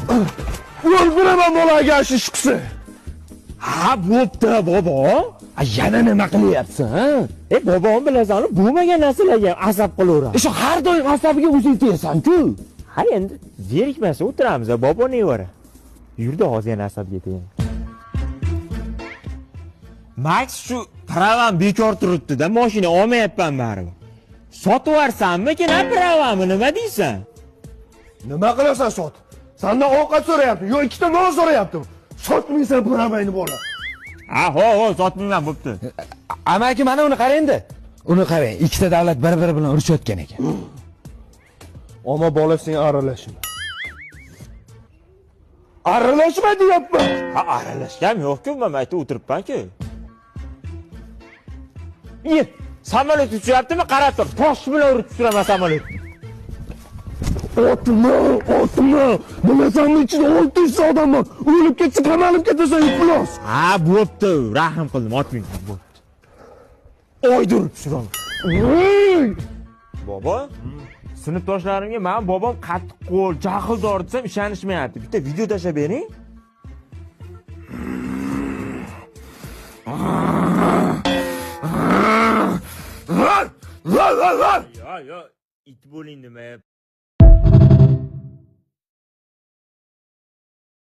O'ldiraman bolaga shu chiqsa. Ha, bo'pti, bobo. Yana nima qilyapsan, ha? Bobom bilasan, bo'lmagan narsalarga asab qilaveradi. Shu har doim asabiga o'zing tegasan-ku. Ha, endi zerikmasa o'tiramiz, bobo nevara. Yurdi hozir yana asabga tegin. Max shu pravam bekor turibdi-da, mashina olmayapman baribir. Sotib yuborsammikin, pravamni nima deysan? Nima qilasan sot? Sendan ovqat so'rayapti, yo ikkita non so'rayapti. Sotmaysan pramayni bola. Ha, sotmayman, bo'pti. Amaki mana uni qarang-da. Uni qarang, ikkita davlat bir-biri bilan urushayotgan ekan. Ammo bola sen aralashma. Aralashma deyapman. Ha, aralashgan yo'q-ku, men aytib o'tiribman-ku. Samolyot uchyaptimi? Qarab tur. Tosh bilan urib tushiraman samolyotni. Otma. Bilasanmi, ichida 600 ta odam bor. O'lib ketsa, qamalib ketasan, iflos. Ha, bo'pti. Rahim qildim, otmang, bo'pti. Oydirib tushiraman. Bobo, sinfdoshlarimga men bobom qattiq qo'l, jahldor desam ishonishmayapti. Bitta video tashlab bering. Yo, it bo'ling nima